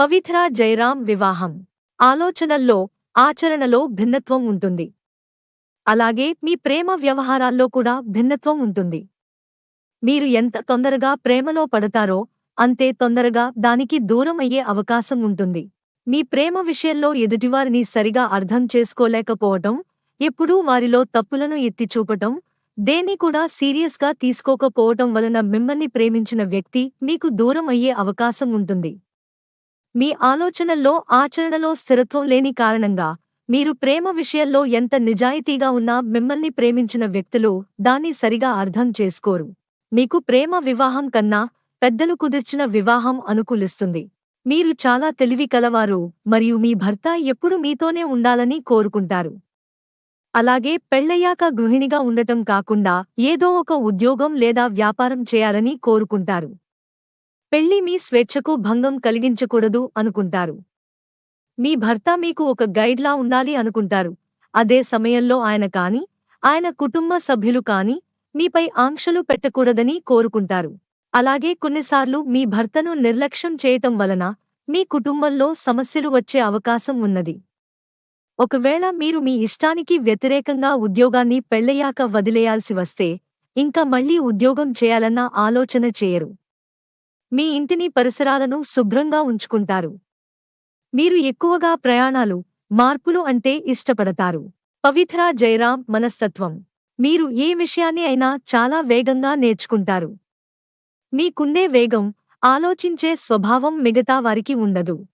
పవిత్ర జయరాం వివాహం ఆలోచనల్లో, ఆచరణలో భిన్నత్వం ఉంటుంది. అలాగే మీ ప్రేమ వ్యవహారాల్లో కూడా భిన్నత్వం ఉంటుంది. మీరు ఎంత తొందరగా ప్రేమలో పడతారో అంతే తొందరగా దానికి దూరం అయ్యే అవకాశం ఉంటుంది. మీ ప్రేమ విషయంలో ఎదుటివారిని సరిగా అర్థం చేసుకోలేకపోవటం, ఎప్పుడూ వారిలో తప్పులను ఎత్తి చూపటం, దేన్ని కూడా సీరియస్గా తీసుకోకపోవటం వలన మిమ్మల్ని ప్రేమించిన వ్యక్తి మీకు దూరం అయ్యే అవకాశం ఉంటుంది. మీ ఆలోచనల్లో, ఆచరణలో స్థిరత్వం లేని కారణంగా మీరు ప్రేమ విషయంలో ఎంత నిజాయితీగా ఉన్నా మిమ్మల్ని ప్రేమించిన వ్యక్తులు దాన్ని సరిగా అర్థం చేసుకోరు. మీకు ప్రేమ వివాహం కన్నా పెద్దలు కుదిర్చిన వివాహం అనుకూలిస్తుంది. మీరు చాలా తెలివి కలవారు మరియు మీ భర్త ఎప్పుడు మీతోనే ఉండాలని కోరుకుంటారు. అలాగే పెళ్లయ్యాక గృహిణిగా ఉండటం కాకుండా ఏదో ఒక ఉద్యోగం లేదా వ్యాపారం చేయాలని కోరుకుంటారు. పెళ్లి మీ స్వేచ్ఛకు భంగం కలిగించకూడదు అనుకుంటారు. మీ భర్త మీకు ఒక గైడ్లా ఉండాలి అనుకుంటారు. అదే సమయంలో ఆయన కుటుంబ సభ్యులు కాని మీపై ఆంక్షలు పెట్టకూడదని కోరుకుంటారు. అలాగే కొన్నిసార్లు మీ భర్తను నిర్లక్ష్యం చేయటం వలన మీ కుటుంబంలో సమస్యలు వచ్చే అవకాశం ఉన్నది. ఒకవేళ మీరు మీ ఇష్టానికి వ్యతిరేకంగా ఉద్యోగాన్ని పెళ్లయ్యాక వదిలేయాల్సి వస్తే ఇంకా మళ్లీ ఉద్యోగం చేయాలన్న ఆలోచన చేయరు. మీ ఇంటిని పరిసరాలను శుభ్రంగా ఉంచుకుంటారు. మీరు ఎక్కువగా ప్రయాణాలు, మార్పులు అంటే ఇష్టపడతారు. పవిత్ర జయరాం మనస్తత్వం మీరు ఏ విషయాన్ని అయినా చాలా వేగంగా నేర్చుకుంటారు. మీకుండే వేగం, ఆలోచించే స్వభావం మిగతా వారికి ఉండదు.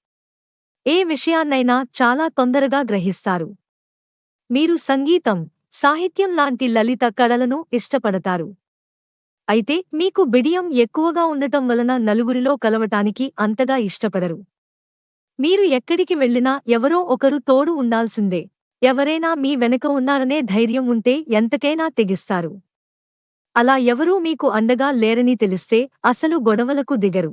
ఏ విషయాన్నైనా చాలా తొందరగా గ్రహిస్తారు. మీరు సంగీతం, సాహిత్యం లాంటి లలిత కళలను ఇష్టపడతారు. అయితే మీకు బిడియం ఎక్కువగా ఉండటం వలన నలుగురిలో కలవటానికి అంతగా ఇష్టపడరు. మీరు ఎక్కడికి వెళ్ళినా ఎవరో ఒకరు తోడు ఉండాల్సిందే. ఎవరైనా మీ వెనక ఉన్నారనే ధైర్యం ఉంటే ఎంతకైనా తెగిస్తారు. అలా ఎవరూ మీకు అండగా లేరని తెలిస్తే అసలు గొడవలకు దిగరు.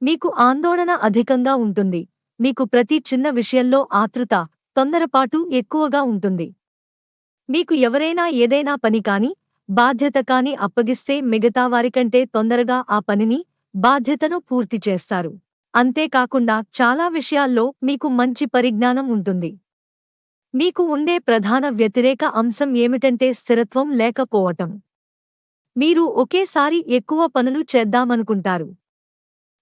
మీకు ఆందోళన అధికంగా ఉంటుంది. మీకు ప్రతి చిన్న విషయంలో ఆతృత, తొందరపాటు ఎక్కువగా ఉంటుంది. మీకు ఎవరైనా ఏదైనా పని కాని, బాధ్యత కాని అప్పగిస్తే మిగతా వారికంటే తొందరగా ఆ పనిని, బాధ్యతను పూర్తి చేస్తారు. అంతేకాకుండా చాలా విషయాల్లో మీకు మంచి పరిజ్ఞానం ఉంటుంది. మీకు ఉండే ప్రధాన వ్యతిరేక అంశం ఏమిటంటే స్థిరత్వం లేకపోవటం. మీరు ఒకేసారి ఎక్కువ పనులు చేద్దామనుకుంటారు.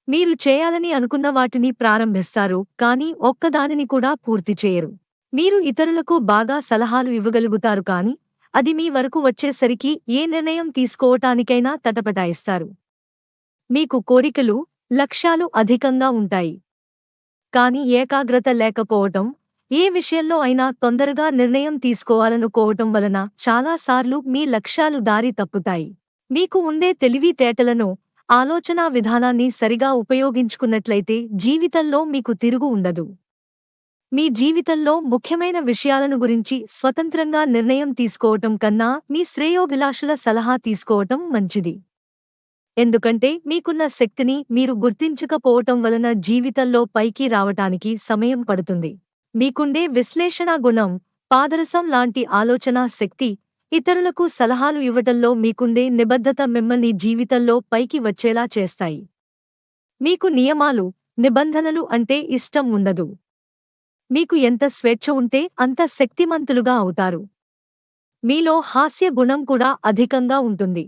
మీరు చేయాలని అనుకున్న వాటిని ప్రారంభిస్తారు కానీ ఒక్కదానిని కూడా పూర్తి చేయరు. మీరు ఇతరులకు బాగా సలహాలు ఇవ్వగలుగుతారు కానీ అది మీ వరకు వచ్చేసరికి ఏ నిర్ణయం తీసుకోవటానికైనా తటపటాయిస్తారు. మీకు కోరికలు, లక్ష్యాలు అధికంగా ఉంటాయి. కానీ ఏకాగ్రత లేకపోవటం, ఏ విషయంలో అయినా తొందరగా నిర్ణయం తీసుకోవాలనుకోవటం వలన చాలాసార్లు మీ లక్ష్యాలు దారి తప్పుతాయి. మీకు ఉండే తెలివితేటలను, ఆలోచనా విధానాన్ని సరిగా ఉపయోగించుకున్నట్లయితే జీవితంలో మీకు తిరుగు ఉండదు. మీ జీవితంలో ముఖ్యమైన విషయాలను గురించి స్వతంత్రంగా నిర్ణయం తీసుకోవటం కన్నా మీ శ్రేయోభిలాషుల సలహా తీసుకోవటం మంచిది. ఎందుకంటే మీకున్న శక్తిని మీరు గుర్తించకపోవటం వలన జీవితంలో పైకి రావటానికి సమయం పడుతుంది. మీకుండే విశ్లేషణా గుణం, పాదరసం లాంటి ఆలోచనా శక్తి, ఇతరులకు సలహాలు ఇవ్వటంలో మీకుండే నిబద్ధత మిమ్మల్ని జీవితంలో పైకి వచ్చేలా చేస్తాయి. మీకు నియమాలు, నిబంధనలు అంటే ఇష్టం ఉండదు. మీకు ఎంత స్వేచ్ఛ ఉంటే అంత శక్తిమంతులుగా అవుతారు. మీలో హాస్య గుణం కూడా అధికంగా ఉంటుంది.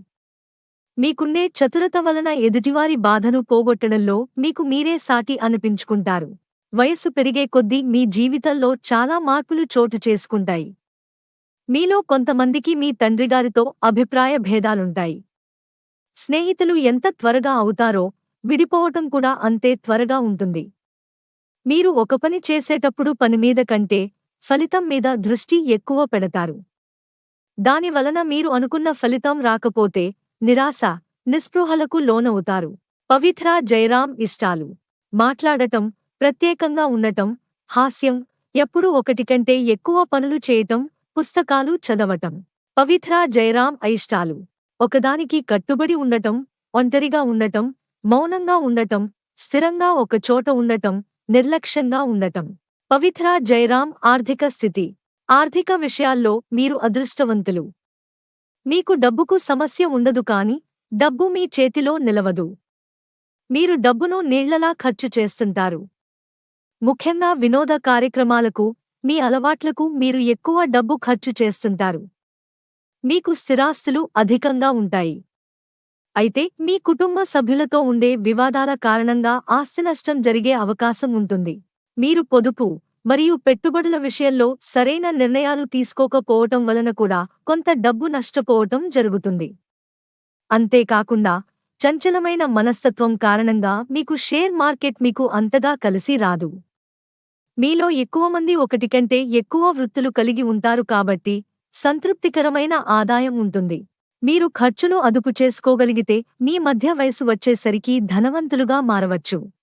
మీకుండే చతురత వలన ఎదుటివారి బాధను పోగొట్టడంలో మీకు మీరే సాటి అనిపించుకుంటారు. వయస్సు పెరిగే కొద్దీ మీ జీవితంలో చాలా మార్పులు చోటు చేసుకుంటాయి. మీలో కొంతమందికి మీ తండ్రిగారితో అభిప్రాయ భేదాలుంటాయి. స్నేహితులు ఎంత త్వరగా అవుతారో విడిపోవటం కూడా అంతే త్వరగా ఉంటుంది. మీరు ఒక పని చేసేటప్పుడు పనిమీద కంటే ఫలితం మీద దృష్టి ఎక్కువ పెడతారు. దానివలన మీరు అనుకున్న ఫలితం రాకపోతే నిరాశ, నిస్పృహలకు లోనవుతారు. పవిత్ర జయరాం ఇష్టాలు మాట్లాడటం, ప్రత్యేకంగా ఉండటం, హాస్యం, ఎప్పుడూ ఒకటి కంటే ఎక్కువ పనులు చేయటం, పుస్తకాలు చదవటం. పవిత్ర జయరాం అయిష్టాలు ఒకదానికి కట్టుబడి ఉండటం, ఒంటరిగా ఉండటం, మౌనంగా ఉండటం, స్థిరంగా ఒక చోట ఉండటం, నిర్లక్ష్యంగా ఉండటం. పవిత్ర జయరాం ఆర్థిక స్థితి ఆర్థిక విషయాల్లో మీరు అదృష్టవంతులు. మీకు డబ్బుకు సమస్య ఉండదు కాని డబ్బు మీ చేతిలో నిలవదు. మీరు డబ్బును నీళ్లలా ఖర్చు చేస్తుంటారు. ముఖ్యంగా వినోద కార్యక్రమాలకు, మీ అలవాట్లకు మీరు ఎక్కువ డబ్బు ఖర్చు చేస్తుంటారు. మీకు స్థిరాస్తులు అధికంగా ఉంటాయి. అయితే మీ కుటుంబ సభ్యులతో ఉండే వివాదాల కారణంగా ఆస్తినష్టం జరిగే అవకాశం ఉంటుంది. మీరు పొదుపు మరియు పెట్టుబడుల విషయంలో సరైన నిర్ణయాలు తీసుకోకపోవటం వలన కూడా కొంత డబ్బు నష్టపోవటం జరుగుతుంది. అంతేకాకుండా చంచలమైన మనస్తత్వం కారణంగా మీకు షేర్ మార్కెట్ మీకు అంతగా కలిసి రాదు. మీలో ఎక్కువ మంది ఒకటి కంటే ఎక్కువ వృత్తులు కలిగి ఉంటారు కాబట్టి సంతృప్తికరమైన ఆదాయం ఉంటుంది. మీరు ఖర్చును అదుపు చేసుకోగలిగితే మీ మధ్య వయసు వచ్చేసరికి ధనవంతులుగా మారవచ్చు.